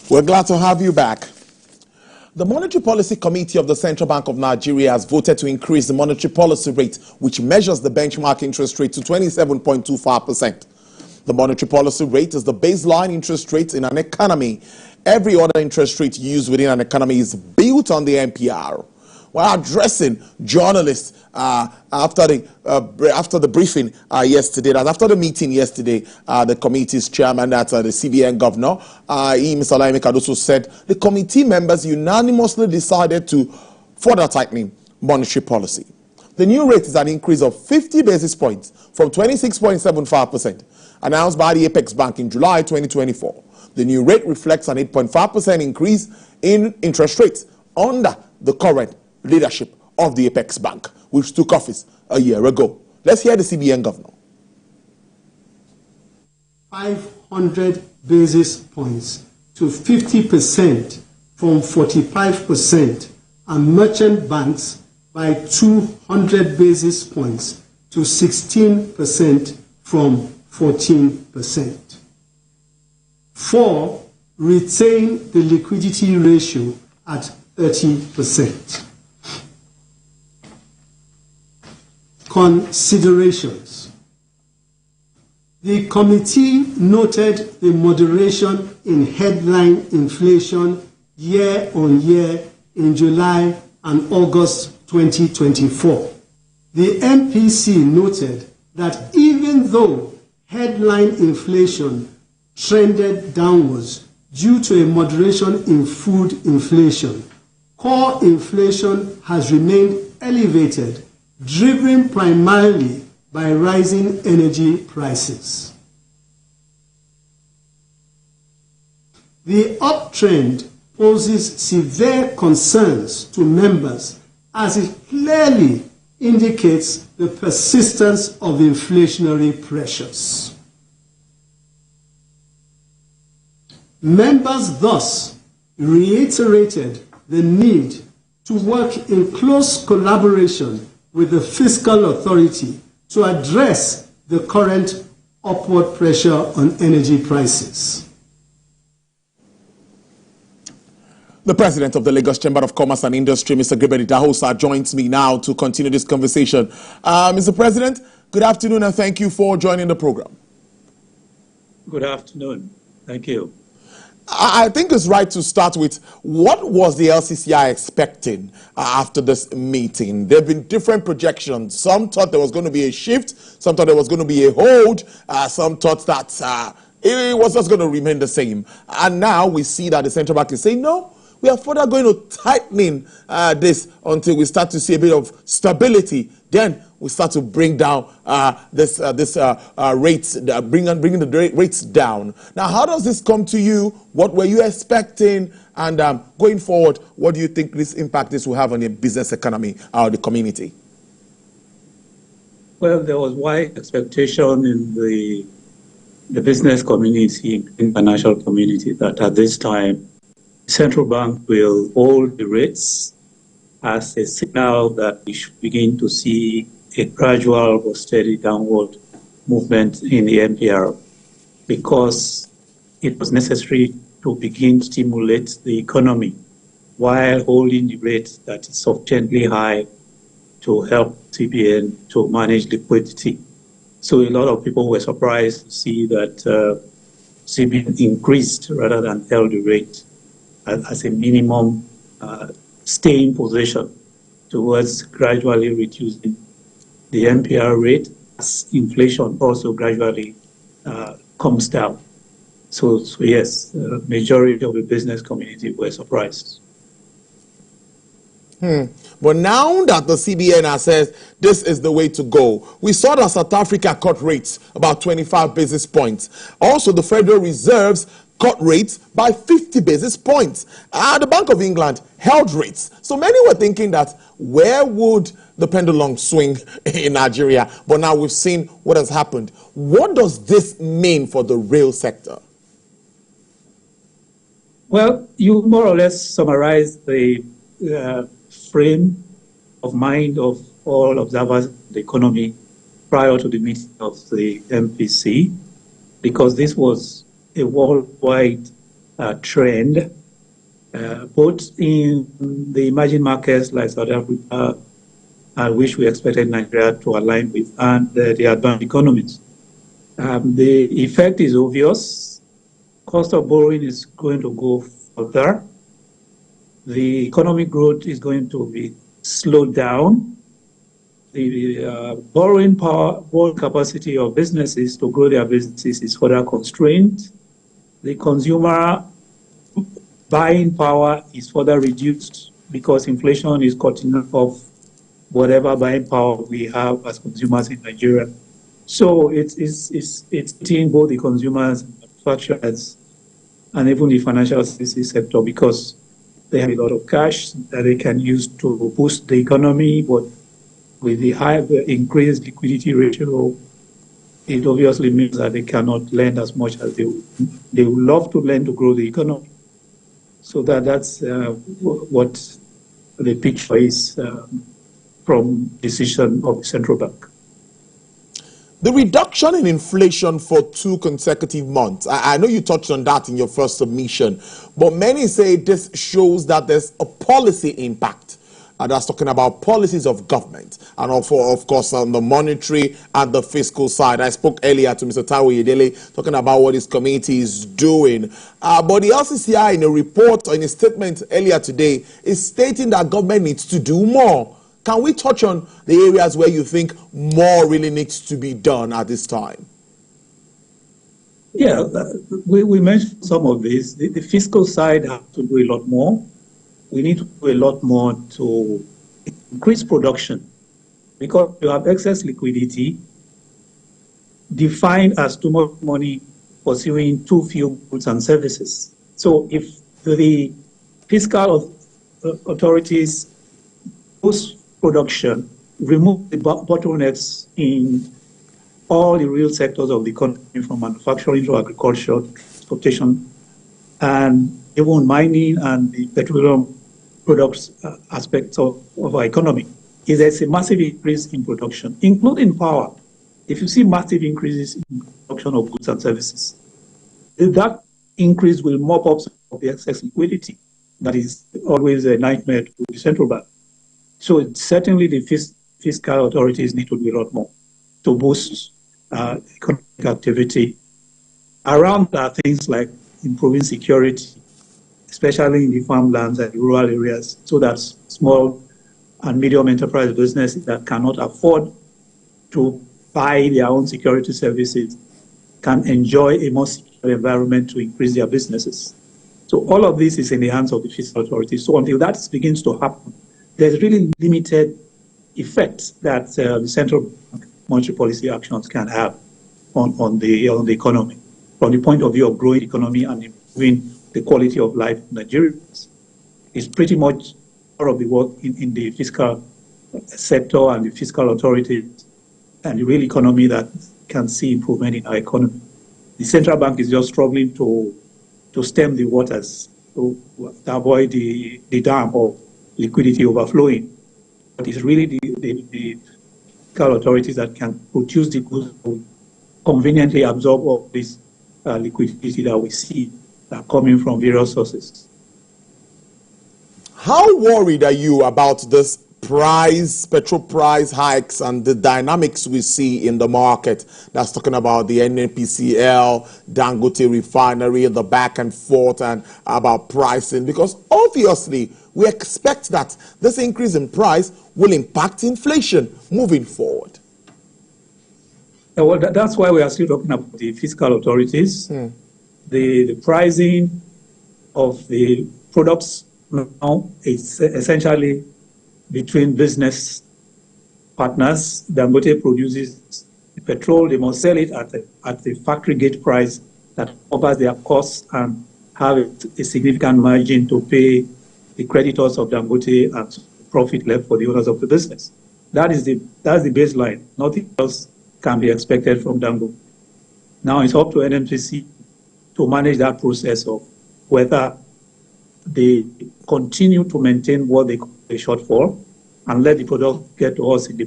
We're glad to have you back. The Monetary Policy Committee of the Central Bank of Nigeria has voted to increase the monetary policy rate, which measures the benchmark interest rate, to 27.25%. The monetary policy rate is the baseline interest rate in an economy. Every other interest rate used within an economy is built on the MPR. While addressing journalists after the briefing yesterday, after the meeting yesterday, the committee's chairman, the CBN governor, Mr. Olaimi Kadoso, said the committee members unanimously decided to further tightening monetary policy. The new rate is an increase of 50 basis points from 26.75%, announced by the Apex Bank in July 2024. The new rate reflects an 8.5% increase in interest rates under the current leadership of the Apex Bank, which took office a year ago. Let's hear the CBN governor. 500 basis points to 50% from 45%, and merchant banks by 200 basis points to 16% from 14%. 4. Retain the liquidity ratio at 30%. Considerations. The committee noted the moderation in headline inflation year on year in July and August 2024. The MPC noted that even though headline inflation trended downwards due to a moderation in food inflation, core inflation has remained elevated, driven primarily by rising energy prices. The uptrend poses severe concerns to members as it clearly indicates the persistence of inflationary pressures. Members thus reiterated the need to work in close collaboration with the fiscal authority to address the current upward pressure on energy prices. The president of the Lagos Chamber of Commerce and Industry, Mr. Gabriel Idahosa, joins me now to continue this conversation. Mr. President, good afternoon and thank you for joining the program. Good afternoon. Thank you. I think it's right to start with, what was the LCCI expecting after this meeting? There have been different projections. Some thought there was going to be a shift. Some thought there was going to be a hold. Some thought that it was just going to remain the same. And now we see that the central bank is saying, no, we are further going to tighten this until we start to see a bit of stability. Then we start to bring down rates, bringing the rates down. Now, how does this come to you? What were you expecting? And going forward, what do you think this impact this will have on the business economy or the community? Well, there was wide expectation in the business community, international community, that at this time, the central bank will hold the rates as a signal that we should begin to see a gradual but steady downward movement in the MPR, because it was necessary to begin to stimulate the economy while holding the rate that is sufficiently high to help CBN to manage liquidity. So a lot of people were surprised to see that CBN increased rather than held the rate as a minimum staying position towards gradually reducing the MPR rate as inflation also gradually comes down. So yes, the majority of the business community were surprised. But now that the CBN has said this is the way to go, we saw that South Africa cut rates about 25 basis points. Also, the Federal Reserve's cut rates by 50 basis points. The Bank of England held rates. So many were thinking that where would the pendulum swing in Nigeria? But now we've seen what has happened. What does this mean for the rail sector? Well, you more or less summarized the frame of mind of all observers in the economy prior to the meeting of the MPC, because this was a worldwide trend, both in the emerging markets like South Africa, which we expected Nigeria to align with, and the advanced economies. The effect is obvious. Cost of borrowing is going to go further. The economic growth is going to be slowed down. The borrowing capacity of businesses to grow their businesses is further constrained. The consumer buying power is further reduced because inflation is cutting off whatever buying power we have as consumers in Nigeria. So it's hitting both the consumers, manufacturers, and even the financial services sector because they have a lot of cash that they can use to boost the economy, but with the high increased liquidity ratio, it obviously means that they cannot lend as much as they would love to lend to grow the economy. So that's what the picture is from decision of the central bank. The reduction in inflation for 2 consecutive months, I know you touched on that in your first submission, but many say this shows that there's a policy impact. That's talking about policies of government and also, of course, on the monetary and the fiscal side. I spoke earlier to Mr. Taiwo Yedele talking about what his committee is doing. But the LCCI, in a report or in a statement earlier today, is stating that government needs to do more. Can we touch on the areas where you think more really needs to be done at this time? Yeah, we mentioned some of these. The fiscal side has to do a lot more. We need to do a lot more to increase production because you have excess liquidity defined as too much money pursuing too few goods and services. So if the fiscal authorities boost production, remove the bottlenecks in all the real sectors of the economy, from manufacturing to agriculture, transportation, and even mining and the petroleum products aspects of our economy, is there's a massive increase in production, including power. If you see massive increases in production of goods and services, that increase will mop up some of the excess liquidity. That is always a nightmare to the central bank. So certainly the fiscal authorities need to do a lot more to boost economic activity. Around that, things like improving security, especially in the farmlands and rural areas, so that small and medium enterprise businesses that cannot afford to buy their own security services can enjoy a more secure environment to increase their businesses. So all of this is in the hands of the fiscal authorities. So until that begins to happen, there's really limited effect that the central bank monetary policy actions can have on the economy, from the point of view of growing economy and improving the quality of life of Nigerians. It's pretty much part of the work in the fiscal sector and the fiscal authorities and the real economy that can see improvement in our economy. The central bank is just struggling to stem the waters, to avoid the dam of liquidity overflowing. But it's really the fiscal authorities that can produce the goods to conveniently absorb all this liquidity that we see coming from various sources. How worried are you about this petrol price hikes and the dynamics we see in the market? That's talking about the NNPCL, Dangote refinery, the back and forth, and about pricing, because obviously we expect that this increase in price will impact inflation moving forward. Well, that's why we are still talking about the fiscal authorities. The pricing of the products now is essentially between business partners. Dangote produces the petrol, they must sell it at the factory gate price that covers their costs and have a significant margin to pay the creditors of Dangote and profit left for the owners of the business. That's the baseline. Nothing else can be expected from Dangote. Now it's up to NNPC to manage that process of whether they continue to maintain what they call a shortfall and let the product get to us at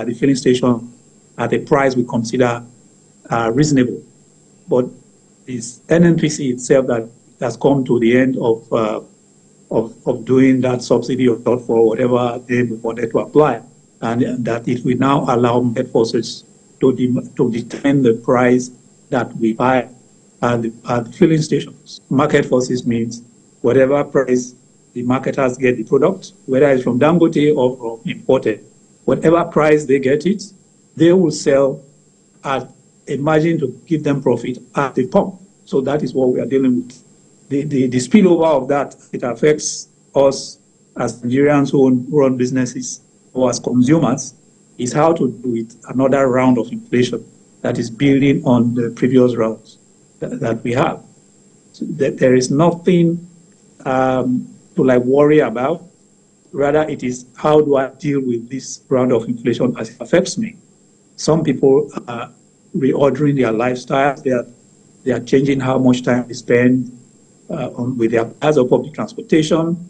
the filling station at a price we consider reasonable. But it's NNPC itself that has come to the end of doing that subsidy or not for whatever they wanted to apply, and that it will now allow market forces to determine the price that we buy at the filling stations. Market forces means whatever price the marketers get the product, whether it's from Dangote or from imported, whatever price they get it, they will sell at a margin to give them profit at the pump. So that is what we are dealing with. The spillover of that, it affects us as Nigerians who run businesses or as consumers, is how to do it another round of inflation that is building on the previous rounds that we have. So there is nothing to worry about. Rather, it is how do I deal with this round of inflation as it affects me. Some people are reordering their lifestyles. They are changing how much time they spend with their cars or public transportation.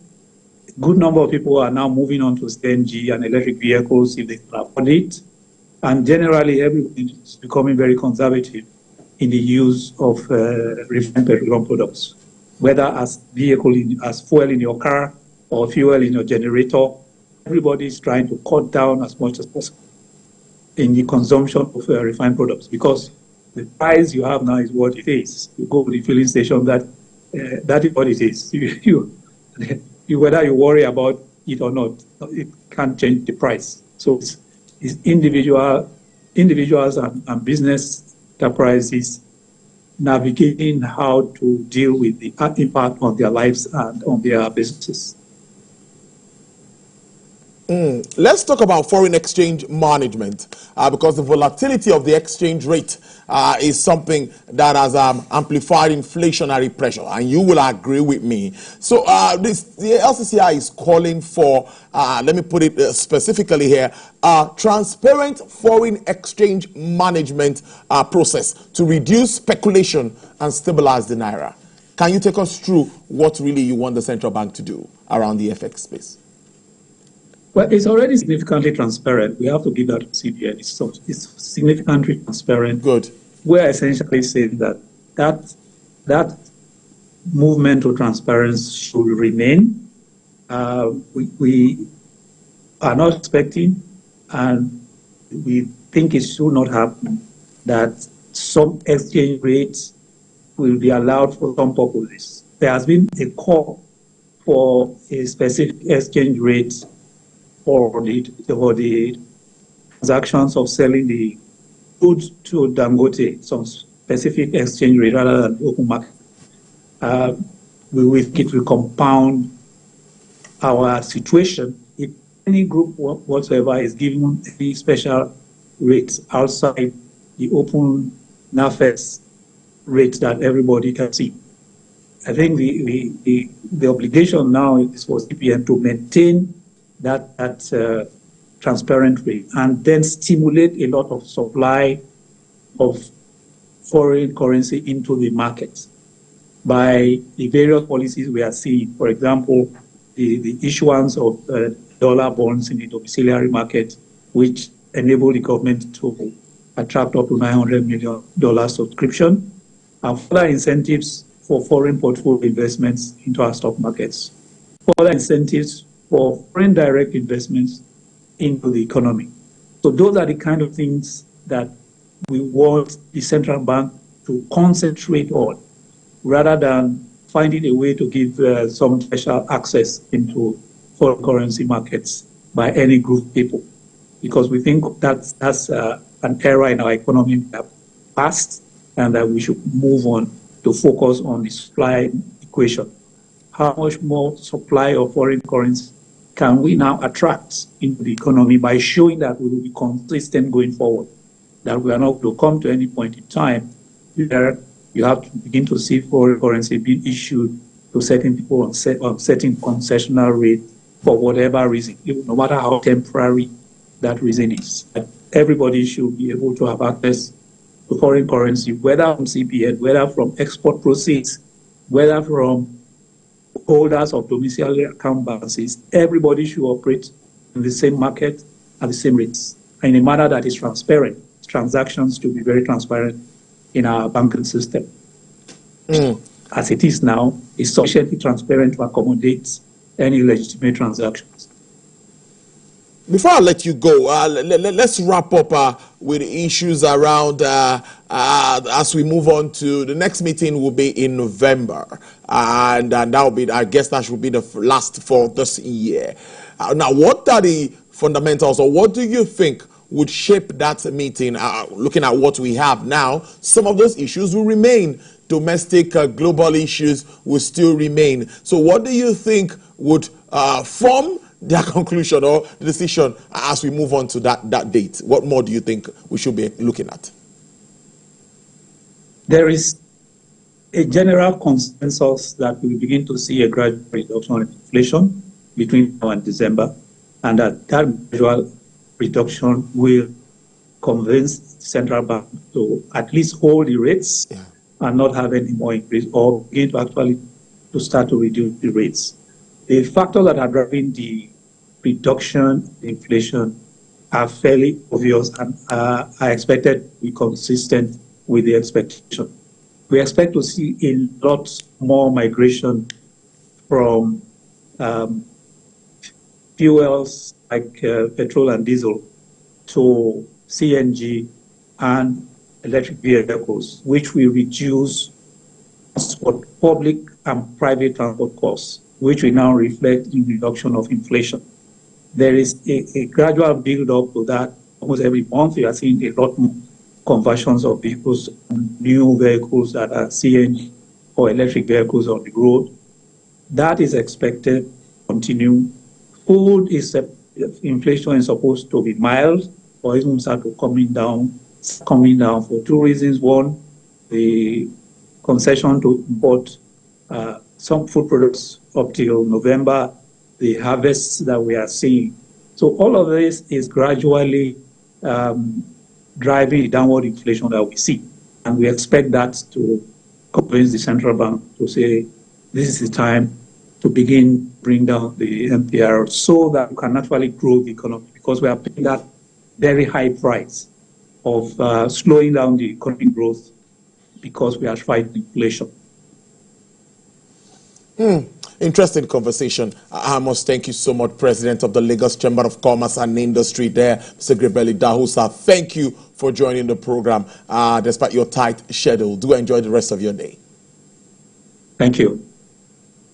A good number of people are now moving on to CNG and electric vehicles if they can afford it. And generally, everybody is becoming very conservative in the use of refined petroleum products, whether as as fuel in your car or fuel in your generator. Everybody is trying to cut down as much as possible in the consumption of refined products, because the price you have now is what it is. You go to the filling station, that is what it is. Whether you worry about it or not, it can't change the price. So it's individuals and business enterprises navigating how to deal with the impact on their lives and on their businesses. Let's talk about foreign exchange management, because the volatility of the exchange rate is something that has amplified inflationary pressure, and you will agree with me. So the LCCI is calling for, let me put it specifically here, a transparent foreign exchange management process to reduce speculation and stabilize the naira. Can you take us through what really you want the central bank to do around the FX space? Well, it's already significantly transparent. We have to give that to CBN. It's significantly transparent. Good. We're essentially saying that movement to transparency should remain. We are not expecting, and we think it should not happen, that some exchange rates will be allowed for some purposes. There has been a call for a specific exchange rate for the transactions of selling the goods to Dangote, some specific exchange rate rather than open market. We think it will compound our situation if any group whatsoever is given any special rates outside the open NAFEX rates that everybody can see. I think the obligation now is for CBN to maintain that transparent rate and then stimulate a lot of supply of foreign currency into the markets by the various policies we are seeing. For example, the issuance of dollar bonds in the domiciliary market, which enable the government to attract up to $900 million subscription, and further incentives for foreign portfolio investments into our stock markets, further incentives for foreign direct investments into the economy. So those are the kind of things that we want the central bank to concentrate on, rather than finding a way to give some special access into foreign currency markets by any group of people, because we think that's an era in our economy that passed, and that we should move on to focus on the supply equation. How much more supply of foreign currency can we now attract into the economy by showing that we will be consistent going forward, that we are not going to come to any point in time where you have to begin to see foreign currency being issued to certain people on certain concessional rate for whatever reason, no matter how temporary that reason is. Everybody should be able to have access to foreign currency, whether from CBN, whether from export proceeds, whether from holders of domiciliary account balances. Everybody should operate in the same market at the same rates, in a manner that is transparent. Transactions to be very transparent in our banking system. as it is now, is sufficiently transparent to accommodate any legitimate transactions. Before I let you go, let's wrap up with issues around as we move on to the next meeting will be in November, and that will be, I guess that should be the last for this year. Now, what are the fundamentals, or what do you think would shape that meeting? Looking at what we have now, some of those issues will remain. Domestic, global issues will still remain. So what do you think would form their conclusion or the decision as we move on to that date? What more do you think we should be looking at? There is a general consensus that we will begin to see a gradual reduction in inflation between now and December, and that gradual reduction will convince the central bank to at least hold the rates and not have any more increase, or begin to actually to start to reduce the rates. The factors that are driving the reduction in inflation are fairly obvious and are expected to be consistent with the expectation. We expect to see a lot more migration from fuels like petrol and diesel to CNG and electric vehicles, which will reduce public and private transport costs, which will now reflect in reduction of inflation. There is a gradual build-up to that. Almost every month, we are seeing a lot more conversions of vehicles, new vehicles that are CNG or electric vehicles on the road. That is expected to continue. Food inflation is supposed to be mild or even start to coming down for two reasons. One, the concession to import some food products up till November, the harvests that we are seeing. So all of this is gradually driving the downward inflation that we see. And we expect that to convince the central bank to say, this is the time to begin bring down the MPR so that we can actually grow the economy, because we are paying that very high price of slowing down the economic growth because we are fighting inflation. Interesting conversation. I must thank you so much, President of the Lagos Chamber of Commerce and Industry there, Mr. Gabriel Idahosa. Thank you for joining the program despite your tight schedule. Do enjoy the rest of your day. Thank you.